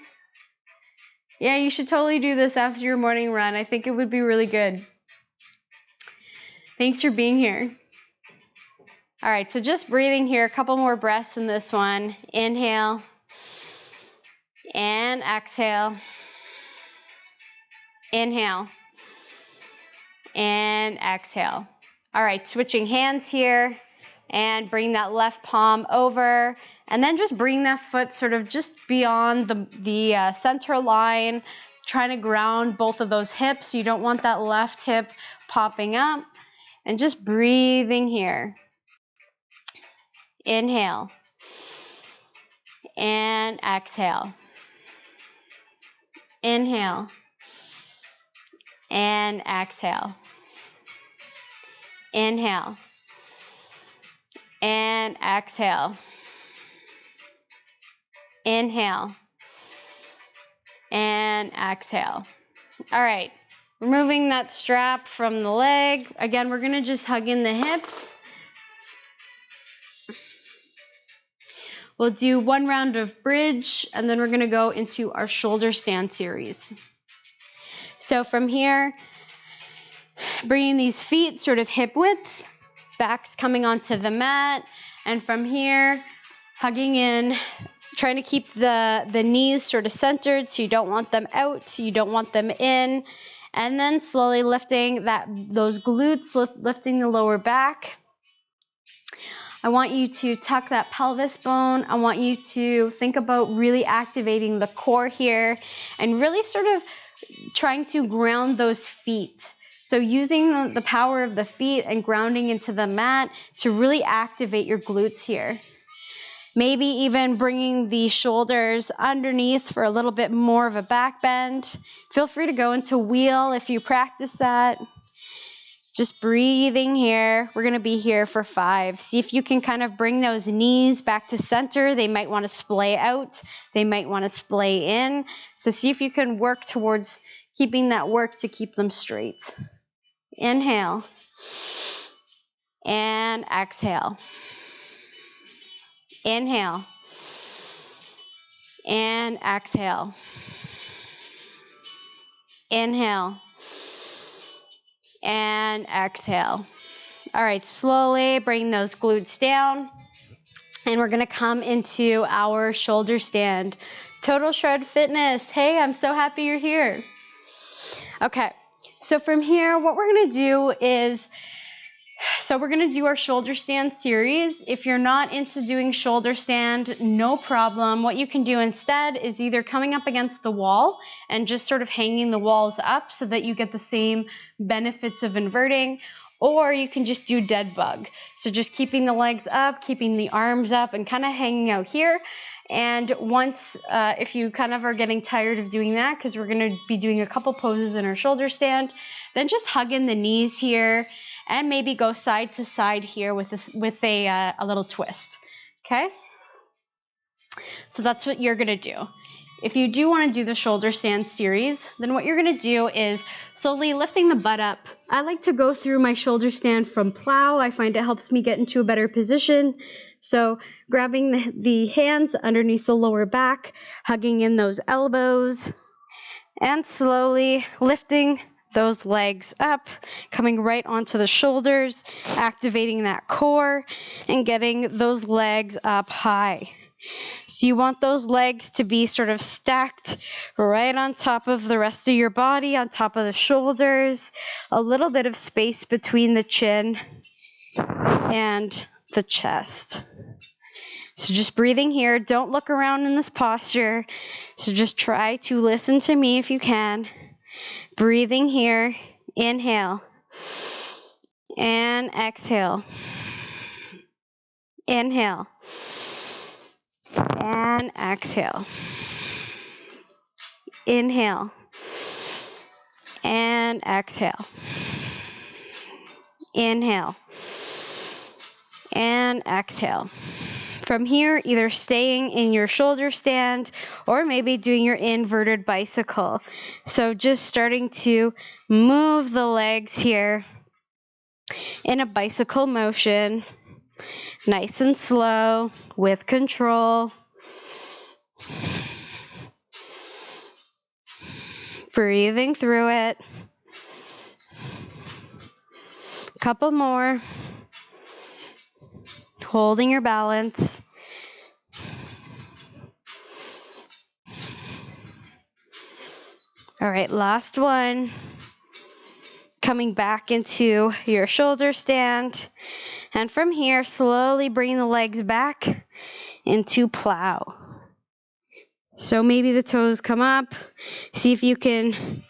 [SPEAKER 1] Yeah, you should totally do this after your morning run. I think it would be really good. Thanks for being here. All right, so just breathing here, a couple more breaths in this one. Inhale and exhale. Inhale and exhale. All right, switching hands here, and bring that left palm over, and then just bring that foot sort of just beyond the center line, trying to ground both of those hips. You don't want that left hip popping up, and just breathing here. Inhale and exhale. Inhale and exhale. Inhale and exhale. Inhale and exhale. All right, removing that strap from the leg. Again, we're gonna just hug in the hips. We'll do one round of bridge, and then we're gonna go into our shoulder stand series. So from here, bringing these feet sort of hip width, back's coming onto the mat, and from here, hugging in, trying to keep the knees sort of centered, so you don't want them out, so you don't want them in, and then slowly lifting those glutes, lifting the lower back. I want you to tuck that pelvis bone. I want you to think about really activating the core here and really sort of trying to ground those feet. So using the power of the feet and grounding into the mat to really activate your glutes here. Maybe even bringing the shoulders underneath for a little bit more of a back bend. Feel free to go into wheel if you practice that. Just breathing here. We're gonna be here for 5. See if you can kind of bring those knees back to center. They might wanna splay out. They might wanna splay in. So see if you can work towards keeping that work to keep them straight. Inhale and exhale. Inhale and exhale. Inhale and exhale. All right, slowly bring those glutes down, and we're gonna come into our shoulder stand. Total Shred Fitness, hey, I'm so happy you're here. Okay, so from here, what we're gonna do is, we're gonna do our shoulder stand series. If you're not into doing shoulder stand, no problem. What you can do instead is either coming up against the wall and just sort of hanging the walls up so that you get the same benefits of inverting, or you can just do dead bug. So just keeping the legs up, keeping the arms up, and kind of hanging out here. And once, if you kind of are getting tired of doing that, because we're gonna be doing a couple poses in our shoulder stand, then just hug in the knees here, and maybe go side to side here with a little twist, okay? So that's what you're gonna do. If you do wanna do the shoulder stand series, then what you're gonna do is slowly lifting the butt up. I like to go through my shoulder stand from plow. I find it helps me get into a better position. So grabbing the hands underneath the lower back, hugging in those elbows, and slowly lifting those legs up, coming right onto the shoulders, activating that core, and getting those legs up high. So you want those legs to be sort of stacked right on top of the rest of your body, on top of the shoulders, a little bit of space between the chin and the chest. So just breathing here. Don't look around in this posture. So just try to listen to me if you can. Breathing here. Inhale. And exhale. Inhale. And exhale. Inhale. And exhale. Inhale. And exhale. From here, either staying in your shoulder stand or maybe doing your inverted bicycle. So just starting to move the legs here in a bicycle motion, nice and slow, with control. Breathing through it. Couple more. Holding your balance. All right, last one. Coming back into your shoulder stand. And from here, slowly bring the legs back into plow. So maybe the toes come up. See if you can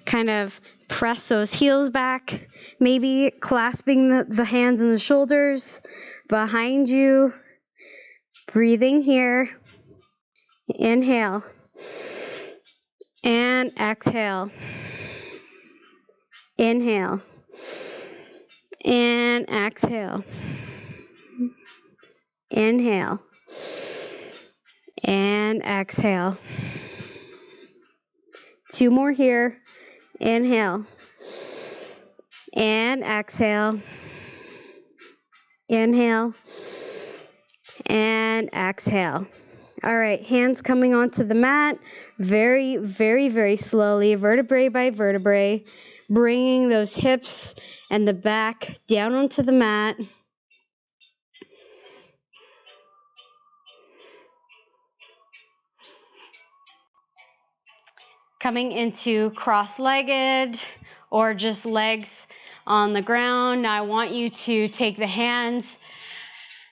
[SPEAKER 1] kind of press those heels back. Maybe clasping the hands and the shoulders behind you. Breathing here. Inhale. And exhale. Inhale. And exhale. Inhale. And exhale. Two more here. Inhale. And exhale. Inhale. And exhale. All right, hands coming onto the mat. Very, very, very slowly, vertebrae by vertebrae. Bringing those hips and the back down onto the mat. Coming into cross-legged or just legs on the ground. Now I want you to take the hands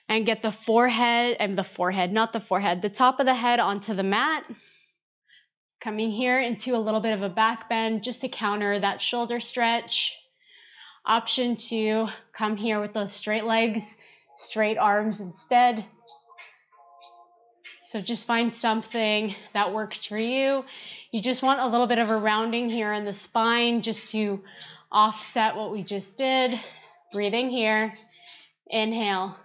[SPEAKER 1] and get the top of the head onto the mat. Coming here into a little bit of a back bend just to counter that shoulder stretch. Option to come here with those straight legs, straight arms instead. So just find something that works for you. You just want a little bit of a rounding here in the spine just to offset what we just did. Breathing here. Inhale.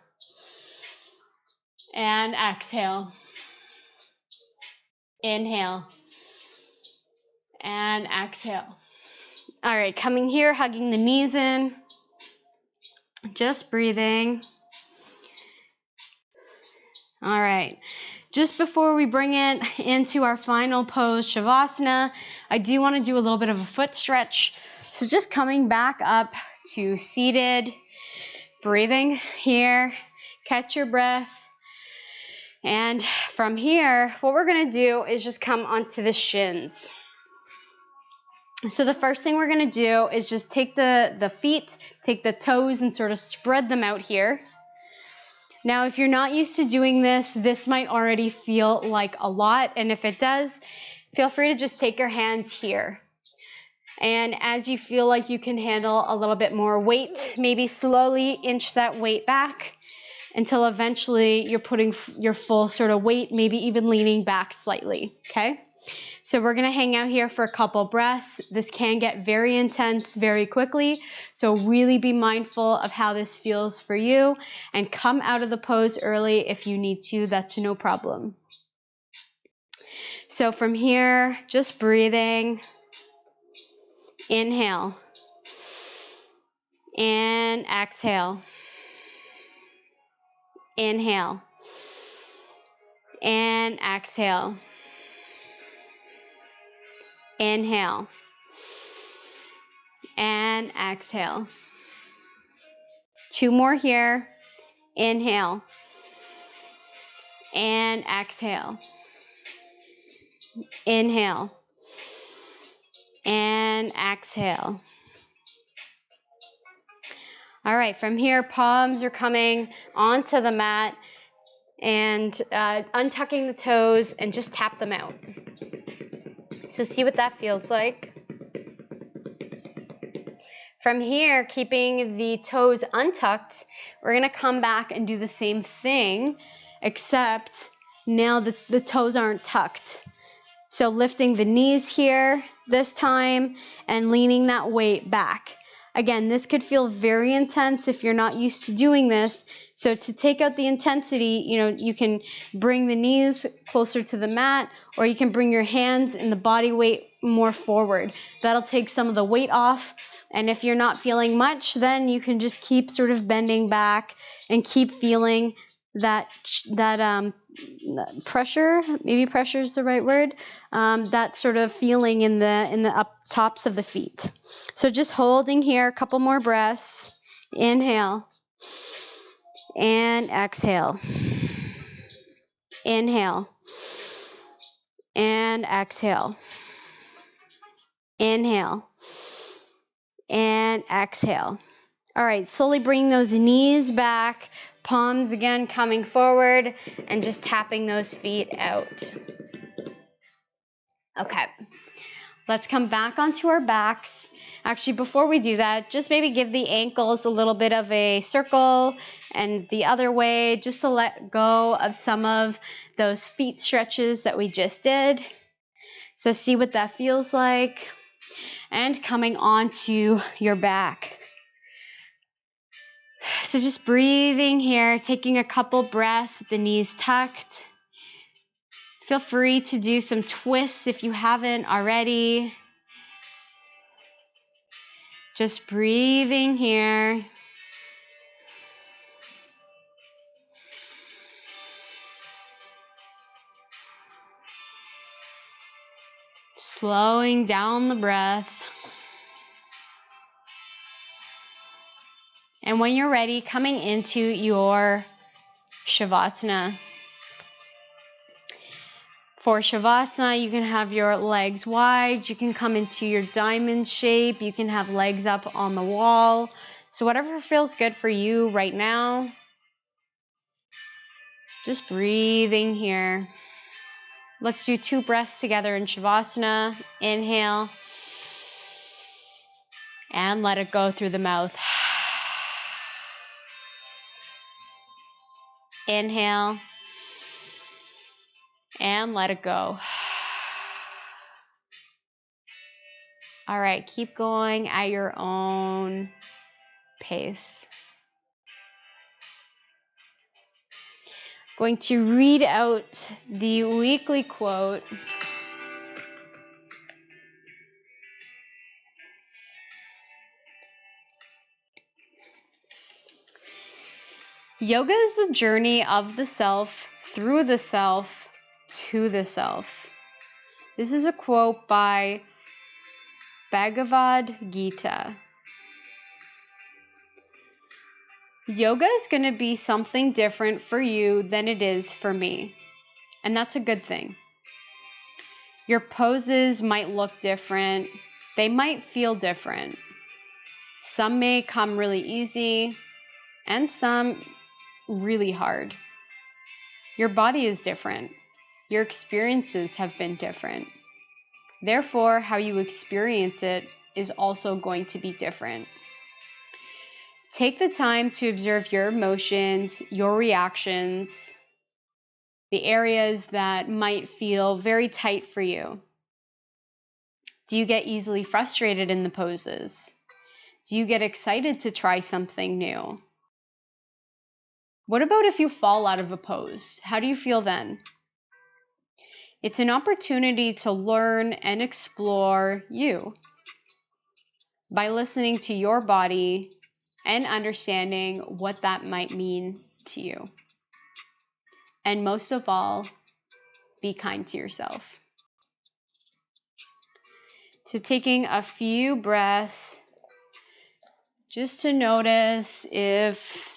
[SPEAKER 1] And exhale. Inhale. And exhale. All right, coming here, hugging the knees in. Just breathing. All right. Just before we bring it into our final pose, Shavasana, I do want to do a little bit of a foot stretch. So just coming back up to seated, breathing here, catch your breath. And from here, what we're going to do is just come onto the shins. So the first thing we're going to do is just take the feet, take the toes and sort of spread them out here. Now, if you're not used to doing this, this might already feel like a lot. And if it does, feel free to just take your hands here. And as you feel like you can handle a little bit more weight, maybe slowly inch that weight back until eventually you're putting your full sort of weight, maybe even leaning back slightly, okay? So we're gonna hang out here for a couple breaths. This can get very intense very quickly, so really be mindful of how this feels for you and come out of the pose early if you need to, that's no problem. So from here, just breathing. Inhale. And exhale. Inhale. And exhale. Inhale. And exhale. Two more here. Inhale. and exhale. Inhale and exhale. All right, from here, palms are coming onto the mat and untucking the toes and just tap them out. So see what that feels like. From here, keeping the toes untucked, we're gonna come back and do the same thing, except now the toes aren't tucked. So lifting the knees here this time and leaning that weight back. Again, this could feel very intense if you're not used to doing this. So to take out the intensity, you can bring the knees closer to the mat, or you can bring your hands and the body weight more forward. That'll take some of the weight off. And if you're not feeling much, then you can just keep sort of bending back and keep feeling that pressure, maybe pressure is the right word, that sort of feeling in the up tops of the feet. So just holding here, a couple more breaths. Inhale and exhale. Inhale and exhale. Inhale and exhale. All right, slowly bring those knees back, palms again coming forward, and just tapping those feet out. Okay, let's come back onto our backs. Actually, before we do that, just maybe give the ankles a little bit of a circle and the other way, just to let go of some of those feet stretches that we just did. So see what that feels like. And coming onto your back. So just breathing here, taking a couple breaths with the knees tucked. Feel free to do some twists if you haven't already. Just breathing here. Slowing down the breath. And when you're ready, coming into your Shavasana. For Shavasana, you can have your legs wide. You can come into your diamond shape. You can have legs up on the wall. So whatever feels good for you right now. Just breathing here. Let's do 2 breaths together in Shavasana. Inhale. And let it go through the mouth. Inhale. And let it go. All right, keep going at your own pace. Going to read out the weekly quote. Yoga is the journey of the self, through the self, to the self. This is a quote by Bhagavad Gita. Yoga is going to be something different for you than it is for me. And that's a good thing. Your poses might look different. They might feel different. Some may come really easy and some really hard. Your body is different. Your experiences have been different. Therefore, how you experience it is also going to be different. Take the time to observe your emotions, your reactions, the areas that might feel very tight for you. Do you get easily frustrated in the poses? Do you get excited to try something new? What about if you fall out of a pose? How do you feel then? It's an opportunity to learn and explore you by listening to your body and understanding what that might mean to you. And most of all, be kind to yourself. So taking a few breaths just to notice if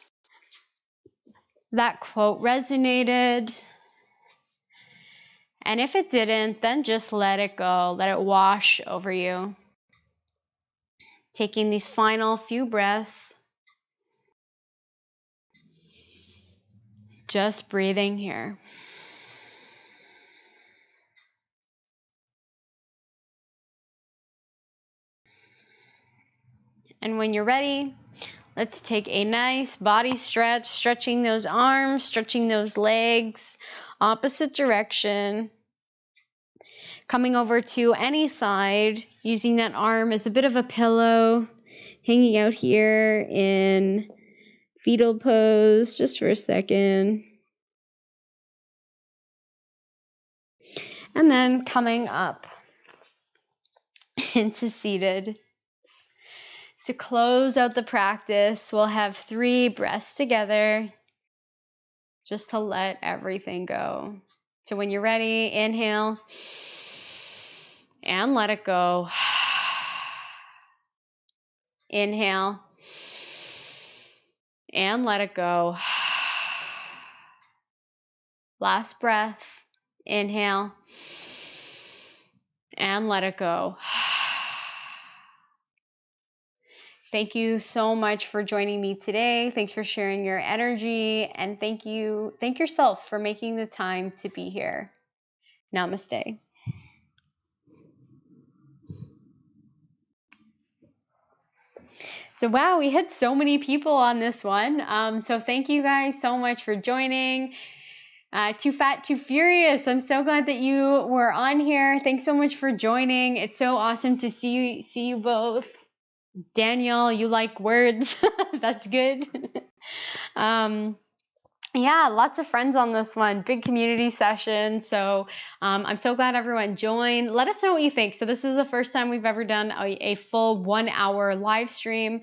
[SPEAKER 1] that quote resonated, And if it didn't, then just let it go. Let it wash over you. Taking these final few breaths. Just breathing here. And when you're ready, let's take a nice body stretch, stretching those arms, stretching those legs, opposite direction. Coming over to any side, using that arm as a bit of a pillow, hanging out here in fetal pose just for a second. And then coming up into seated. To close out the practice, we'll have 3 breaths together, just to let everything go. So when you're ready, inhale and let it go. Inhale and let it go. Last breath. Inhale and let it go. Thank you so much for joining me today. Thanks for sharing your energy, and thank yourself for making the time to be here. Namaste. So wow, we hit so many people on this one. So thank you guys so much for joining. Too Fat, Too Furious. I'm so glad that you were on here. Thanks so much for joining. It's so awesome to see you both. Daniel, you like words. That's good. Yeah, lots of friends on this one. Big community session. So I'm so glad everyone joined. Let us know what you think. So this is the first time we've ever done a full 1 hour live stream,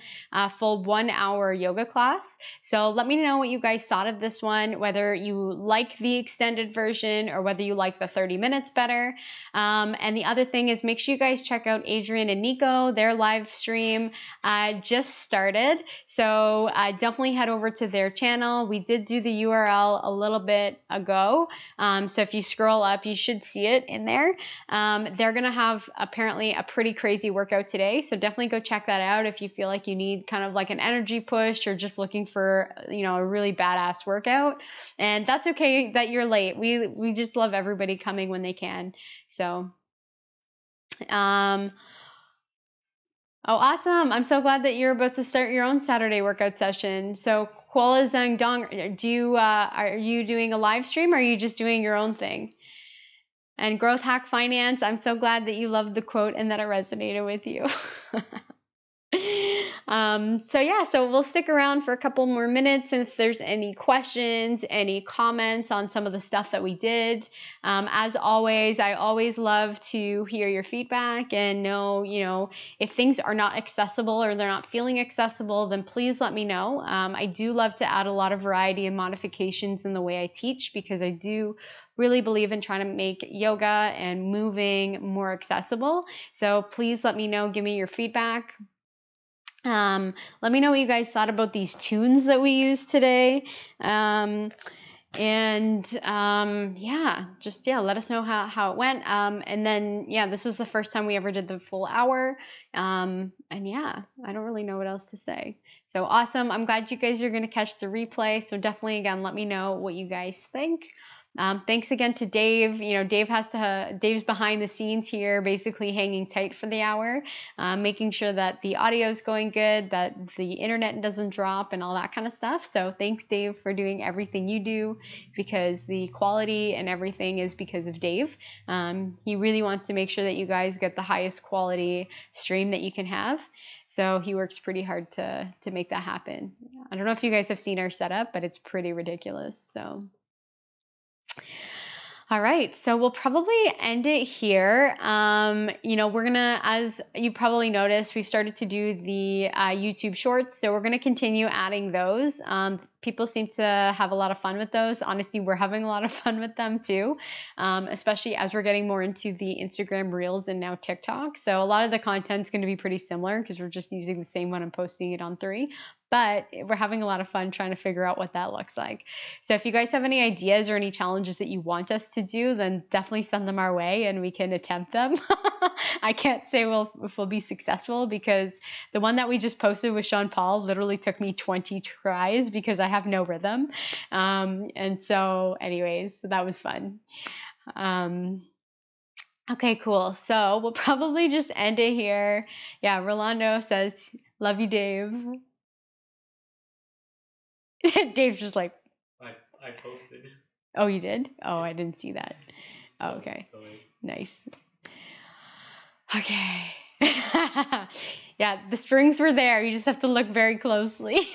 [SPEAKER 1] full 1 hour yoga class. So let me know what you guys thought of this one, whether you like the extended version or whether you like the 30 minutes better. And the other thing is, make sure you guys check out Adrian and Nico. Their live stream just started. So definitely head over to their channel. We did do the URL a little bit ago. So if you scroll up, you should see it in there. They're going to have apparently a pretty crazy workout today. So definitely go check that out if you feel like you need kind of like an energy push or just looking for, a really badass workout. And that's okay that you're late. We just love everybody coming when they can. So, oh, awesome. I'm so glad that you're about to start your own Saturday workout session. So Kuala Zhang Dong, are you doing a live stream or are you just doing your own thing? And Growth Hack Finance, I'm so glad that you loved the quote and that it resonated with you. So we'll stick around for a couple more minutes. And if there's any questions, any comments on some of the stuff that we did, as always, I always love to hear your feedback and know, if things are not accessible or they're not feeling accessible, then please let me know. I do love to add a lot of variety and modifications in the way I teach, because I do really believe in trying to make yoga and moving more accessible. So please let me know, give me your feedback. Let me know what you guys thought about these tunes that we used today. Let us know how it went. And then, this was the first time we ever did the full hour. I don't really know what else to say. So awesome. I'm glad you guys are going to catch the replay. So definitely, again, let me know what you guys think. Thanks again to Dave. Dave's behind the scenes here, basically hanging tight for the hour, making sure that the audio is going good, that the internet doesn't drop and all that kind of stuff. So thanks, Dave, for doing everything you do, because the quality and everything is because of Dave. He really wants to make sure that you guys get the highest quality stream that you can have. So he works pretty hard to make that happen. I don't know if you guys have seen our setup, but it's pretty ridiculous. So. All right, so we'll probably end it here. We're gonna, as you probably noticed, we've started to do the YouTube shorts, so we're gonna continue adding those. People seem to have a lot of fun with those. Honestly, we're having a lot of fun with them too, especially as we're getting more into the Instagram Reels and now TikTok. So a lot of the content's gonna be pretty similar because we're just using the same one and posting it on 3. but we're having a lot of fun trying to figure out what that looks like. So if you guys have any ideas or any challenges that you want us to do, then definitely send them our way and we can attempt them. I can't say if we'll be successful, because the one that we just posted with Sean Paul literally took me 20 tries because I have no rhythm. And so anyways, so that was fun. Okay, cool. So we'll probably just end it here. Yeah, Rolando says, love you, Dave. Dave's just like,
[SPEAKER 2] I posted.
[SPEAKER 1] oh, you did? Oh, I didn't see that. Oh, okay. Nice. Okay. Yeah, the strings were there. You just have to look very closely.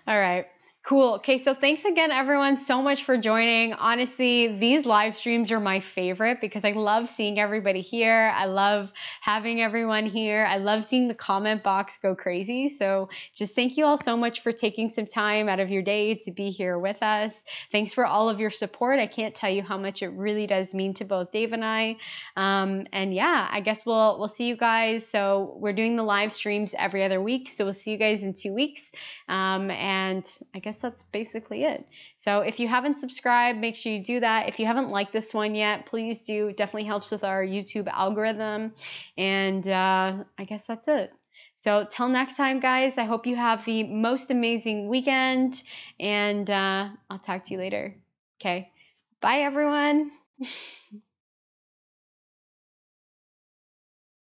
[SPEAKER 1] All right. Cool. Okay, so thanks again, everyone, so much for joining. Honestly, these live streams are my favorite because I love seeing everybody here. I love having everyone here. I love seeing the comment box go crazy. So just thank you all so much for taking some time out of your day to be here with us. Thanks for all of your support. I can't tell you how much it really does mean to both Dave and I. And yeah, I guess we'll see you guys. So we're doing the live streams every other week. So we'll see you guys in 2 weeks. And I guess that's basically it. So if you haven't subscribed, make sure you do that. If you haven't liked this one yet, please do. It definitely helps with our YouTube algorithm. And I guess that's it. So till next time, guys, I hope you have the most amazing weekend, and I'll talk to you later. Okay. Bye, everyone.